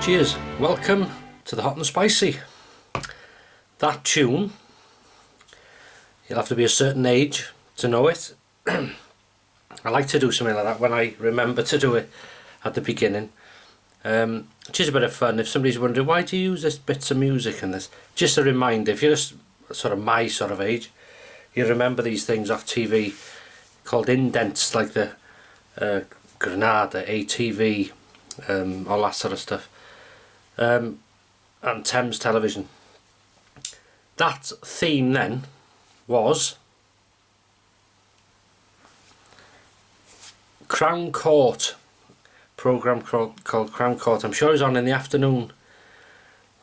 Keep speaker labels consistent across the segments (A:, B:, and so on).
A: Cheers, welcome to the Hot and Spicy. That tune, you'll have to be a certain age to know it. I like to do something like that when I remember to do it at the beginning. Which is a bit of fun. If somebody's wondering why do you use this bits of music and this, just a reminder, if you're sort of my sort of age, you remember these things off TV called indents, like the Granada, ATV, all that sort of stuff, and Thames Television. That theme then was Crown Court, programme called Crown Court. I'm sure it was on in the afternoon.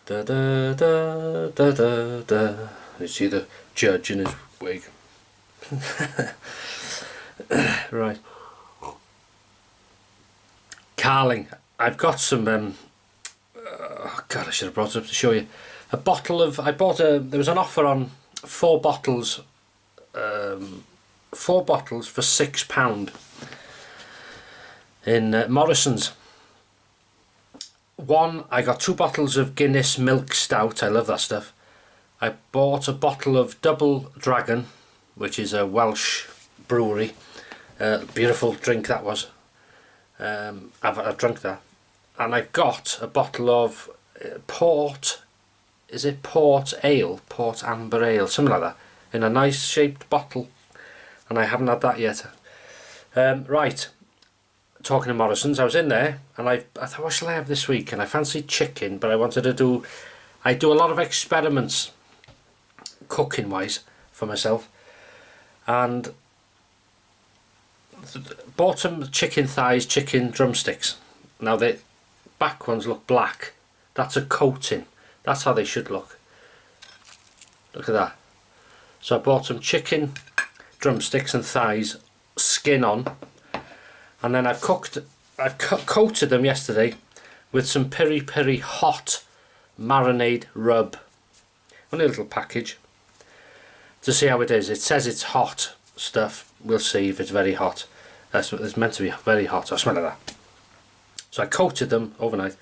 A: Da da da da da da. You see the judge in his wig. Right. Carling. I've got some. Oh God, I should have brought it up to show you. A bottle of. There was an offer on 4 bottles. 4 bottles for £6 in Morrison's. One, I got 2 bottles of Guinness Milk Stout. I love that stuff. I bought a bottle of Double Dragon, which is a Welsh brewery. Beautiful drink that was. I've drunk that. And I've got a bottle of port. Is it port ale? Port amber ale, something like that, in a nice shaped bottle. And I haven't had that yet. Right. Talking to Morrison's, I was in there and I thought, what shall I have this week? And I fancied chicken, but I wanted to do. I do a lot of experiments, cooking wise, for myself. And bought some chicken thighs, chicken drumsticks. Now the back ones look black. That's a coating. That's how they should look. Look at that. So I bought some chicken drumsticks and thighs, skin on, and then I've coated them yesterday with some Piri Piri hot marinade rub. Only a little package to see how it is. It says it's hot stuff. We'll see if it's very hot. It's meant to be very hot. I smell of that. So I coated them overnight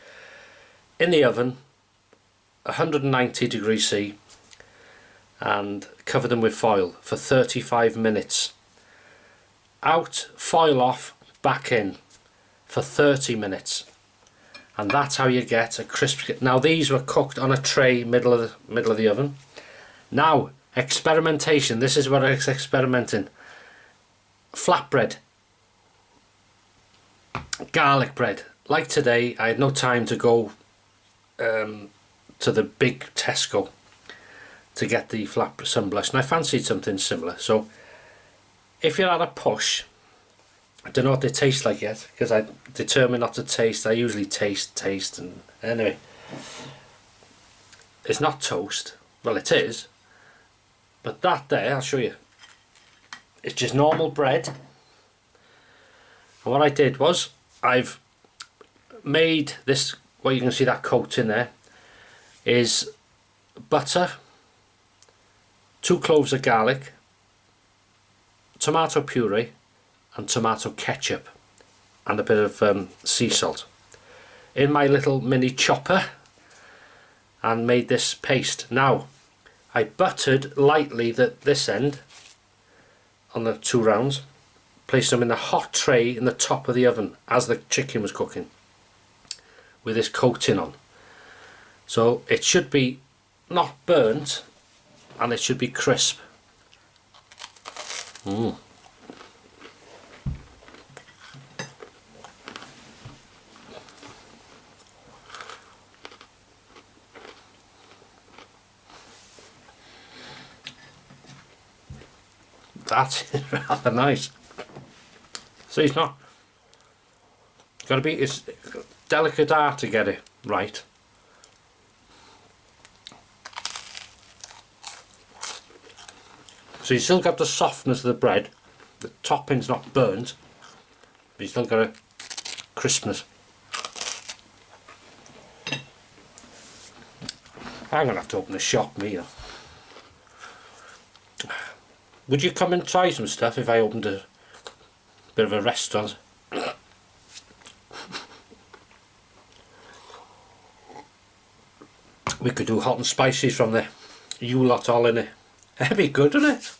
A: in the oven, 190 degrees C, and covered them with foil for 35 minutes. Out, foil off, back in for 30 minutes. And that's how you get a crisp. Now these were cooked on a tray, middle of the oven. Now, experimentation. This is what I was experimenting. Flatbread. Garlic bread. Like today, I had no time to go to the big Tesco to get the Sunblushed, and I fancied something similar. So if you're at a push, I don't know what they taste like yet, because I determined not to taste. I usually taste, and anyway, it's not toast. Well, it is, but that there, I'll show you. It's just normal bread. And what I did was, I've made this, well, you can see that coat in there, is butter, 2 cloves of garlic, tomato puree and tomato ketchup, and a bit of sea salt in my little mini chopper, and made this paste. Now I buttered lightly this end on the 2 rounds, placed them in the hot tray in the top of the oven as the chicken was cooking with this coating on. So it should be not burnt and it should be crisp. That's rather nice. So it's not it's delicate art to get it right. So you still got the softness of the bread, the topping's not burnt, but you still got a crispness. I'm gonna have to open a shop, me. Would you come and try some stuff if I opened a bit of a restaurant? We could do hot and spicy from the you lot all in it. That'd be good, wouldn't it?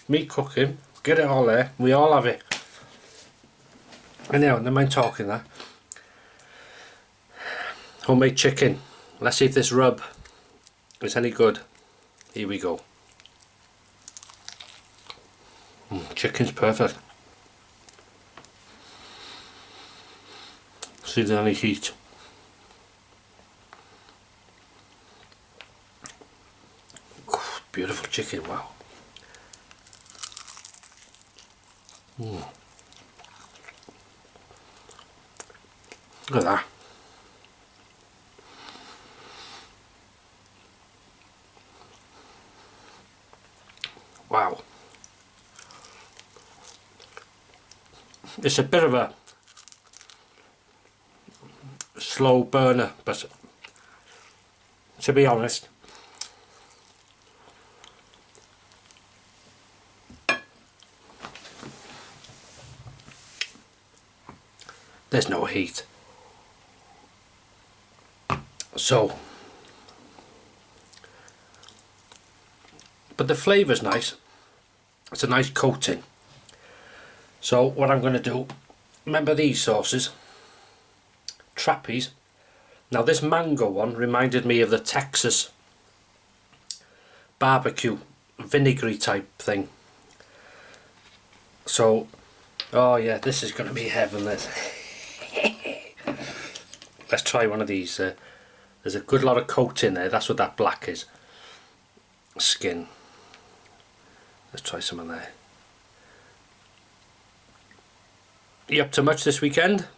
A: Me cooking, get it all there, we all have it. Anyhow, never mind talking that. Homemade chicken. Let's see if this rub is any good. Here we go. Chicken's perfect. See if there's any heat. Beautiful chicken, wow. Look at that. Wow. It's a bit of a slow burner, but to be honest, there's no heat. So, but the flavour's nice. It's a nice coating. So what I'm going to do, remember these sauces? Trappies. Now this mango one reminded me of the Texas barbecue vinegary type thing. So, oh yeah, this is going to be heaven, this. Let's try one of these. There's a good lot of coat in there. That's what that black is. Skin. Let's try some in there. You up to much this weekend?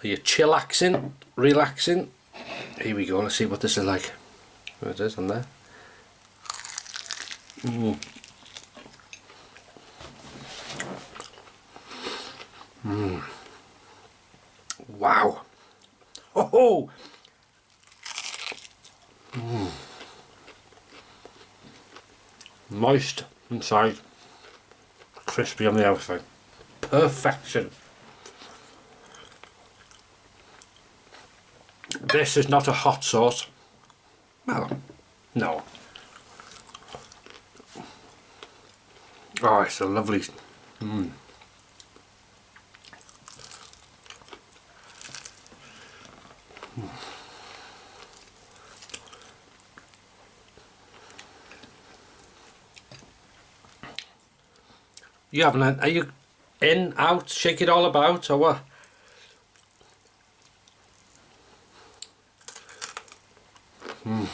A: Are you chillaxing? Relaxing? Here we go. Let's see what this is like. There it is on there. Wow. Oh. Moist inside, crispy on the outside. Perfection. This is not a hot sauce. Well, no. Oh, it's a lovely. You haven't, are you in, out, shake it all about, or what? I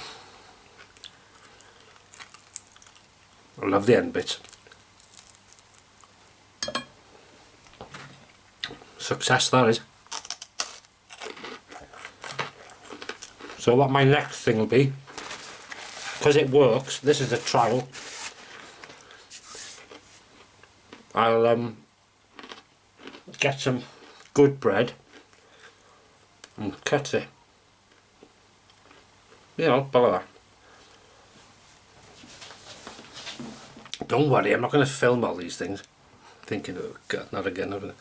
A: love the end bits. Success that is. So what my next thing will be, because it works, this is a trial. I'll get some good bread and cut it. You know, follow that. Don't worry, I'm not going to film all these things. Thinking, oh God, not again.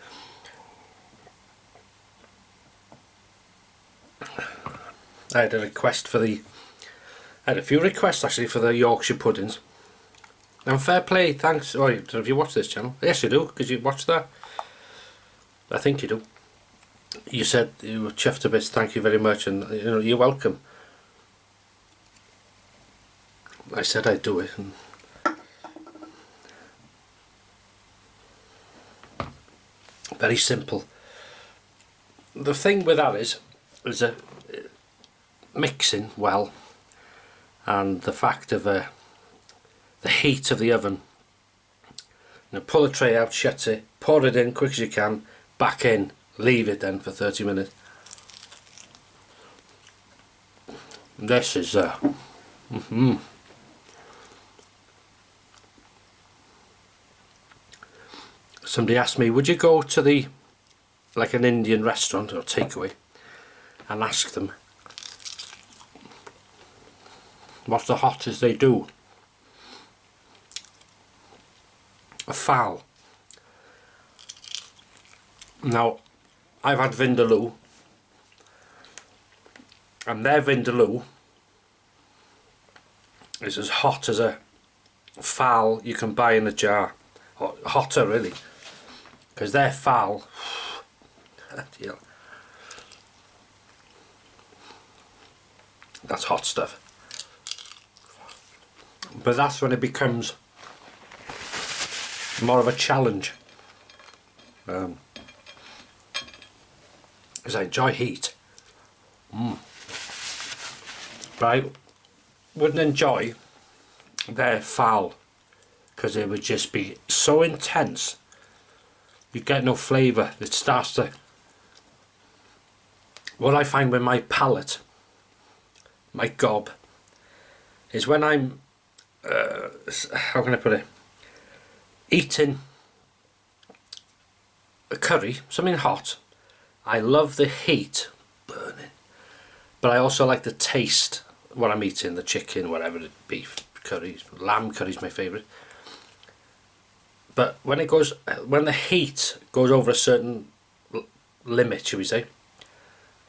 A: I had a request for the. I had a few requests actually for the Yorkshire puddings. And fair play, thanks. Oh, have you watched this channel? Yes, you do, because you watched that. I think you do. You said you were chuffed a bit. Thank you very much, and you know you're welcome. I said I'd do it. And very simple. The thing with that is a mixing well, and the fact of the heat of the oven. Now pull the tray out, shut it, pour it in quick as you can, back in, leave it then for 30 minutes. This is Somebody asked me, would you go to like an Indian restaurant or takeaway and ask them what's the hottest they do? A fowl. Now, I've had vindaloo, And their vindaloo is as hot as a fowl you can buy in a jar, or hotter really, because their fowl, that's hot stuff. But that's when it becomes more of a challenge, because I enjoy heat. But I wouldn't enjoy their fowl, because it would just be so intense. You get no flavour. It starts to... What I find with my palate, my gob, is when I'm how can I put it, eating a curry, something hot, I love the heat burning, but I also like the taste what I'm eating, the chicken, whatever, the beef curry, lamb curry is my favourite. But when the heat goes over a certain limit, shall we say,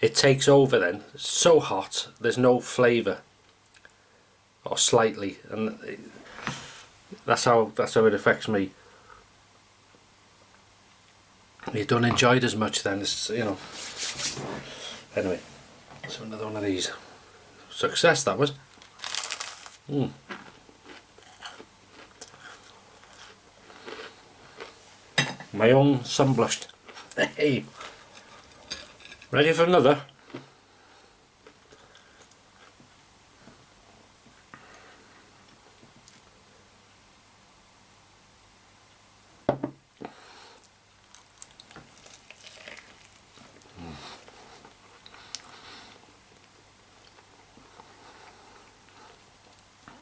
A: it takes over. Then it's so hot there's no flavour, or slightly, and that's how it affects me. You don't enjoy it as much then, it's, you know. Anyway, so another one of these. Success that was. My own Sunblushed. Hey, ready for another?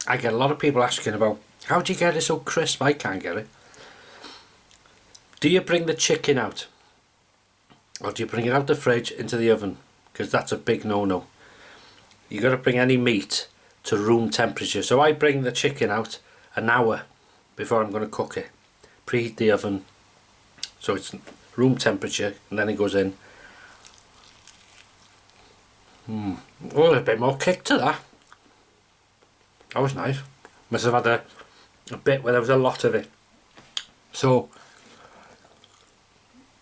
A: I get a lot of people asking about, how do you get it so crisp? I can't get it. Do you bring the chicken out, or do you bring it out the fridge into the oven? Because that's a big no-no. You got to bring any meat to room temperature. So I bring the chicken out an hour before I'm going to cook it. Preheat the oven so it's room temperature, and then it goes in. Oh, a bit more kick to that. That was nice. Must have had a bit where there was a lot of it. So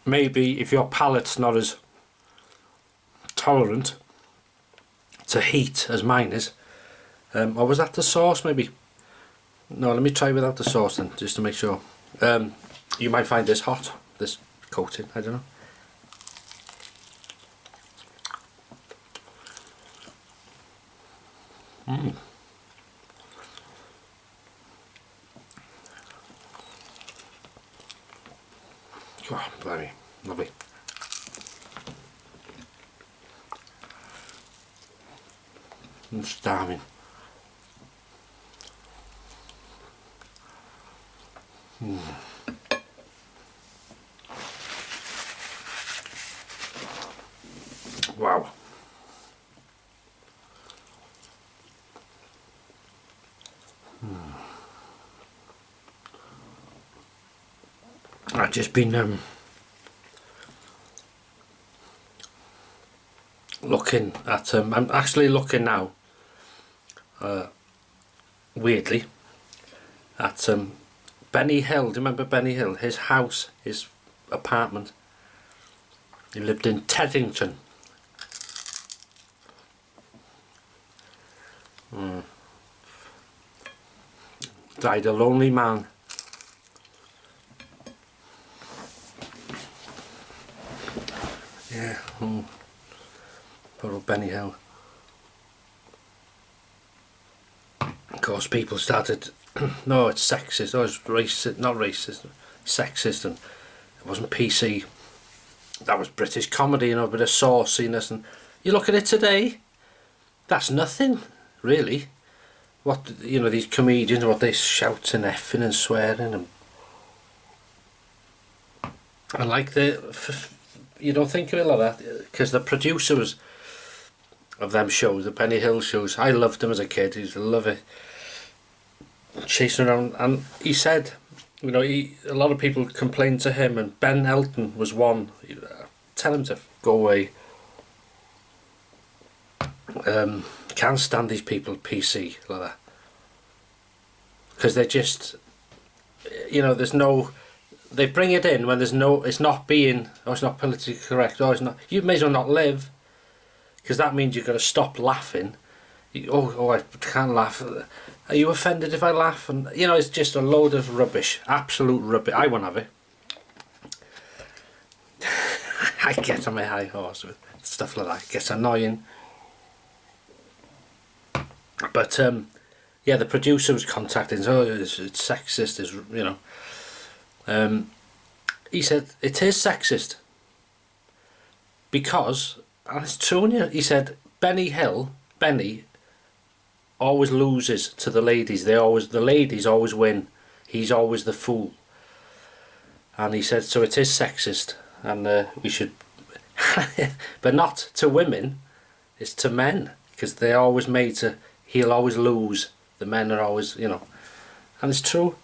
A: maybe if your palate's not as tolerant to heat as mine is, or was that the sauce maybe? No, let me try without the sauce then, just to make sure. You might find this hot, this coating, I don't know. Oh, blimey, lovely. I'm starving. Wow. I've just been looking at I'm actually looking now weirdly at Benny Hill. Do you remember Benny Hill? His house, his apartment. He lived in Teddington. Died a lonely man. Yeah, poor old Benny Hill. Of course, people started, no, it's sexist, oh, it's racist, not racist, sexist, and it wasn't PC. That was British comedy, you know, a bit of sauciness, and you look at it today, that's nothing, really. What, you know, these comedians, what they shout and effing and swearing, and like you don't think of it like that, because the producers of them shows, the Benny Hill shows, I loved them as a kid. I used to love it, chasing around. And he said, you know, a lot of people complained to him, and Ben Elton was one. Tell him to go away. Can't stand these people PC like that, because they're just, you know, there's no, they bring it in when there's no, it's not being, or it's not politically correct, or it's not, you may as well not live, because that means you've got to stop laughing. Oh, I can't laugh. Are you offended if I laugh? And you know, it's just a load of rubbish, absolute rubbish. I won't have it. I get on my high horse with stuff like that. It gets annoying. But yeah, the producer was contacting. Oh, it's sexist. It's, you know. He said it is sexist because, and it's true. He said Benny always loses to the ladies. The ladies always win. He's always the fool. And he said, so it is sexist, and we should, but not to women. It's to men, because they're always made to. He'll always lose. The men are always, you know, and it's true.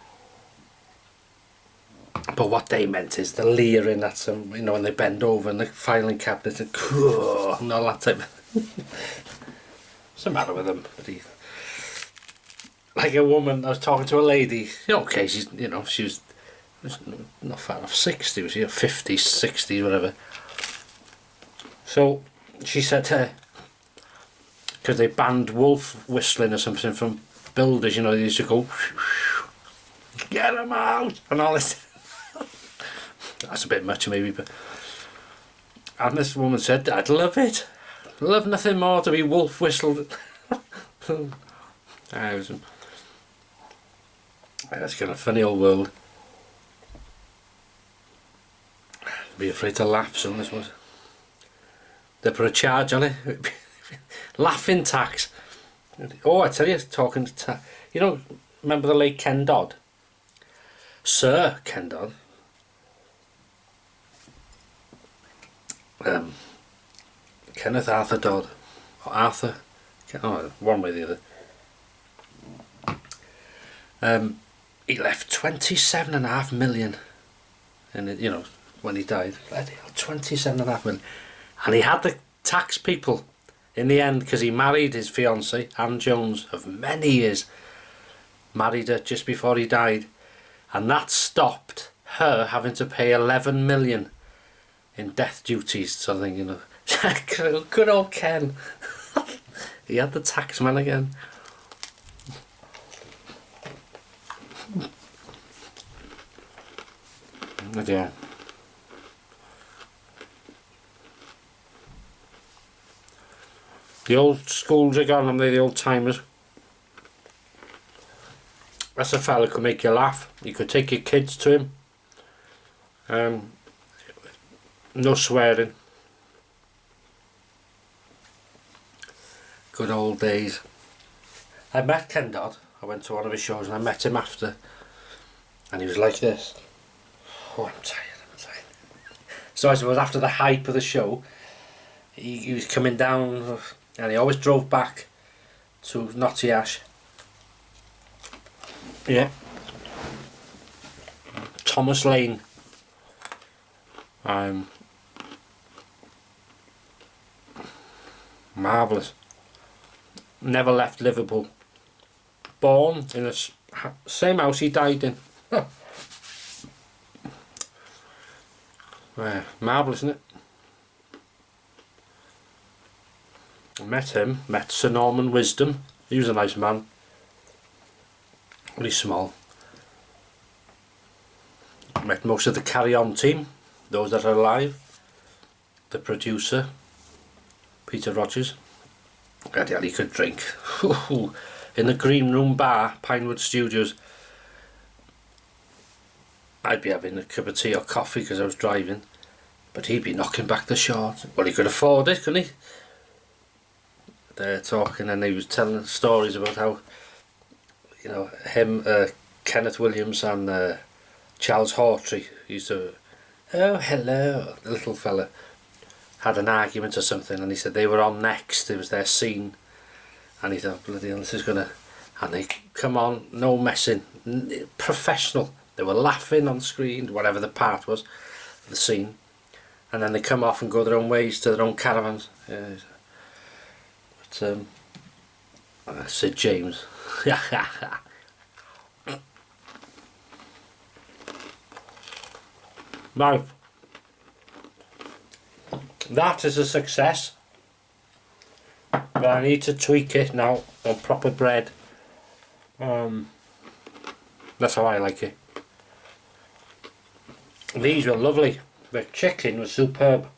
A: But what they meant is the leering at them, you know, when they bend over in the filing cabinet and all that type of. What's the matter with them? Like a woman, I was talking to a lady, you know, okay, she's, you know, she was not far off 60, was she, 50, 60, whatever. So she said, because they banned wolf whistling or something from builders, you know, they used to go, get them out, and all this. That's a bit much maybe, but. And this woman said, I'd love it. Love nothing more to be wolf whistled. That's kind of funny old world. Be afraid to laugh soon, this was. They put a charge on it. Laughing tax. Oh, I tell you, talking to you know, remember the late Ken Dodd? Sir Ken Dodd. Kenneth Arthur Dodd. Or Arthur. Oh, one way or the other. He left 27.5 million, and you know, when he died, 27.5 million, and he had to tax people in the end because he married his fiancée Anne Jones of many years. Married her just before he died, and that stopped her having to pay 11 million in death duties. Something, you know, good old Ken. He had the tax man again. Oh dear. The old schools are gone, and they're the old timers. That's a fella who could make you laugh. You could take your kids to him. No swearing. Good old days. I met Ken Dodd. I went to one of his shows and I met him after, and he was like this. Oh, I'm tired. So I suppose after the hype of the show, he was coming down, and he always drove back to Notty Ash. Yeah. Thomas Lane. Marvellous. Never left Liverpool. Born in the same house he died in. Marvellous, isn't it? I met Sir Norman Wisdom. He was a nice man. Really small. Met most of the Carry On team, those that are alive. The producer, Peter Rogers. God, yeah, he could drink. In the Green Room Bar, Pinewood Studios. I'd be having a cup of tea or coffee because I was driving, but he'd be knocking back the short. Well, he could afford it, couldn't he? They're talking, and he was telling stories about how, you know, him, Kenneth Williams and Charles Hawtrey used to, oh hello, the little fella had an argument or something, and he said they were on next, it was their scene, and he thought, bloody hell, this is gonna, and they come on, no messing, professional. They were laughing on screen, whatever the part was, the scene, and then they come off and go their own ways to their own caravans. Sid James. Now, that is a success, but I need to tweak it now on proper bread. That's how I like it. These were lovely. The chicken was superb.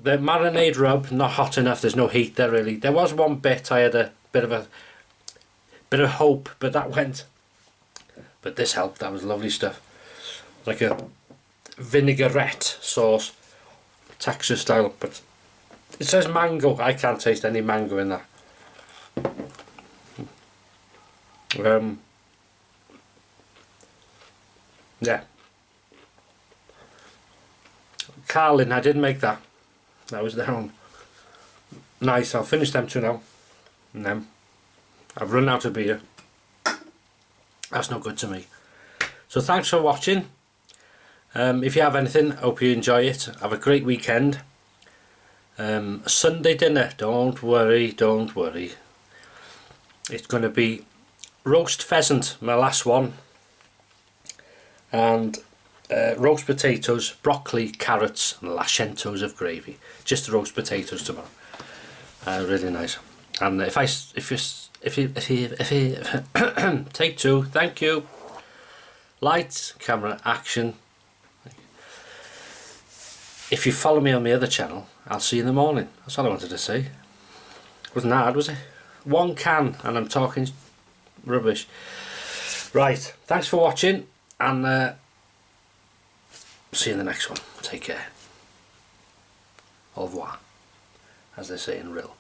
A: The marinade rub, not hot enough, there's no heat there really. There was one bit I had a bit of hope, but that went. But this helped, that was lovely stuff. Like a vinaigrette sauce, Texas style, but it says mango. I can't taste any mango in that. Yeah. Carlin, I didn't make that. That was their own. Nice, I'll finish them two now. And then I've run out of beer. That's not good to me. So thanks for watching. If you have anything, I hope you enjoy it. Have a great weekend. Sunday dinner, don't worry. It's going to be roast pheasant, my last one, and roast potatoes, broccoli, carrots and lashentos of gravy. Just the roast potatoes tomorrow. Really nice. And if you take two, thank you. Lights, camera, action. If you follow me on my other channel, I'll see you in the morning. That's all I wanted to say. Wasn't hard, was it? One can and I'm talking rubbish. Right, thanks for watching, and see you in the next one. Take care. Au revoir, as they say in Rill.